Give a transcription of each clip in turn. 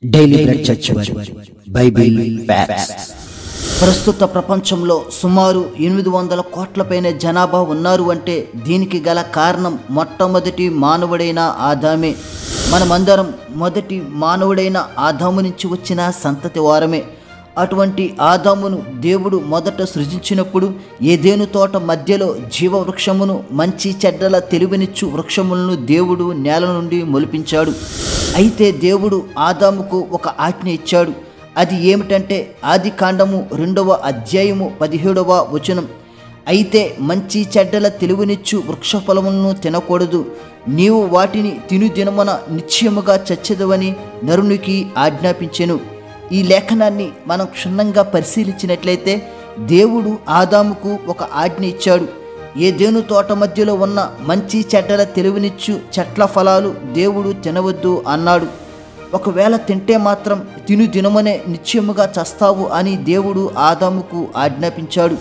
Daily bread church వారి Bible facts. ప్రస్తుత ప్రపంచంలో సుమారు 800 కోట్ల పైన జనాభా ఉన్నారు అంటే దీనికి గల కారణం మొట్టమొదటి మానవుడైన ఆదామే. మనమందరం మొదటి మానవుడైన ఆదాము నుంచి వచ్చిన సంతతి వారమే. అటువంటి ఆదామును దేవుడు మొదట సృజించినప్పుడు ఏదెను తోట మధ్యలో జీవవృక్షమును మంచి చెడ్డల తెలివినిచ్చు వృక్షములను దేవుడు నేల నుండి మొలిపించాడు. అయితే దేవుడు ఆదాముకు ఒక ఆజ్ఞ ఇచ్చాడు. అది ఏమిటంటే ఆదికాండము 2వ అధ్యాయము 17వ వచనం. అయితే మంచి చెడ్డల తెలివినిచ్చు వృక్ష ఫలములను తినకూడదు, నీవు వాటిని తినుదినమున నిశ్చయముగా చచ్చెదవని నరునికి ఆజ్ఞాపించెను. ఈ లేఖనాన్ని మనం క్షుణ్ణంగా పరిశీలించినట్లయితే దేవుడు ఆదాముకు ఒక ఆజ్ఞ ఇచ్చాడు. ఏదెను తోట మధ్యలో ఉన్న మంచి చెడ్డల తెలివినిచ్చు చెట్ల ఫలాలు దేవుడు తినవద్దు అన్నాడు. ఒకవేళ తింటే మాత్రం తినుదినమనే నిశ్చయముగా చస్తావు అని దేవుడు ఆదాముకు ఆజ్ఞాపించాడు.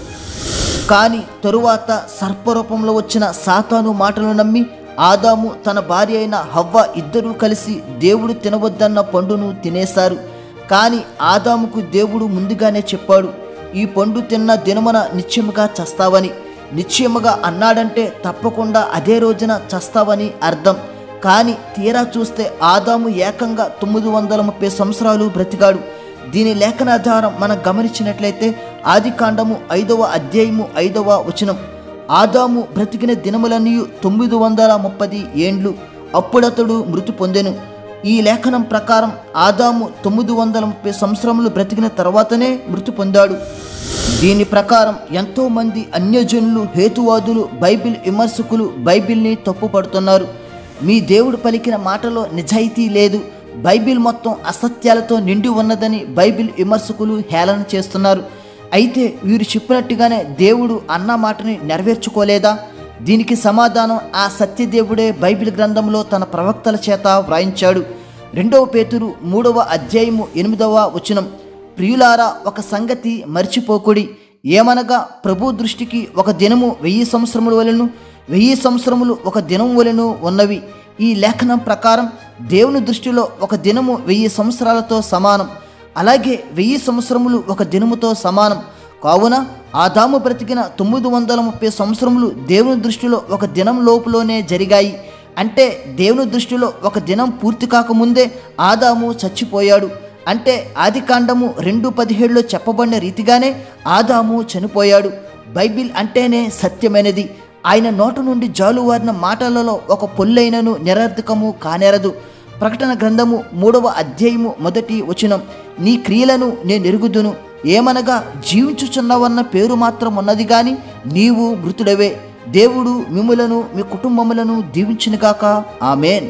కానీ తరువాత సర్పరూపంలో వచ్చిన సాతాను మాటలు నమ్మి ఆదాము తన భార్య అయిన హవ్వ ఇద్దరూ కలిసి దేవుడు తినవద్దన్న పండును తినేశారు. కానీ ఆదాముకు దేవుడు ముందుగానే చెప్పాడు, ఈ పండు తిన్న దినమున నిశ్చయముగా చస్తావని. నిశ్చయముగా అన్నాడంటే తప్పకుండా అదే రోజున చస్తావని అర్థం. కానీ తీరా చూస్తే ఆదాము ఏకంగా 930 సంవత్సరాలు బ్రతికాడు. దీని లేఖనాధారం మనం గమనించినట్లయితే ఆదికాండము 5వ అధ్యాయము 5వ వచనం. ఆదాము బ్రతికిన దినములన్నీ 930 ఏండ్లు. అప్పుడతడు మృతి పొందెను. ఈ లేఖనం ప్రకారం ఆదాము 930 సంవత్సరములు బ్రతికిన తర్వాతనే మృతి పొందాడు. దీని ప్రకారం ఎంతోమంది అన్యజనులు, హేతువాదులు, బైబిల్ విమర్శకులు బైబిల్ని తప్పుపడుతున్నారు. మీ దేవుడు పలికిన మాటలో నిజాయితీ లేదు, బైబిల్ మొత్తం అసత్యాలతో నిండి ఉన్నదని బైబిల్ విమర్శకులు హేళన చేస్తున్నారు. అయితే వీరు చెప్పినట్టుగానే దేవుడు అన్న మాటని నెరవేర్చుకోలేదా? దీనికి సమాధానం ఆ సత్యదేవుడే బైబిల్ గ్రంథంలో తన ప్రవక్తల చేత వ్రాయించాడు. 2వ పేతురు 3వ అధ్యాయము 8వ వచనం. ప్రియులారా, ఒక సంగతి మర్చిపోకుడి, ఏమనగా ప్రభు దృష్టికి ఒక దినము 1000 సంవత్సరముల వలెను, 1000 సంవత్సరములు ఒక దినం వలెను ఉన్నవి. ఈ లేఖనం ప్రకారం దేవుని దృష్టిలో ఒక దినము 1000 సంవత్సరాలతో సమానం. అలాగే 1000 సంవత్సరములు ఒక దినముతో సమానం. కావున ఆదాము బ్రతికిన 930 సంవత్సరములు దేవుని దృష్టిలో ఒక దినం లోపులోనే జరిగాయి. అంటే దేవుని దృష్టిలో ఒక దినం పూర్తి కాకముందే ఆదాము చచ్చిపోయాడు. అంటే ఆదికాండము 2:17లో చెప్పబడిన రీతిగానే ఆదాము చనిపోయాడు. బైబిల్ అంటేనే సత్యమైనది. ఆయన నోట నుండి జాలువారిన మాటలలో ఒక పొల్లైనను నిరర్థకము కానేరదు. ప్రకటన గ్రంథము 3వ అధ్యాయము 1వ వచనం. నీ క్రియలను నేను ఎరుగుదును, ఏమనగా జీవించుచున్నవన్న పేరు మాత్రం ఉన్నది గాని నీవు మృతుడవే. దేవుడు మిమ్ములను మీ కుటుంబములను దీవించునుగాక. ఆమేన్.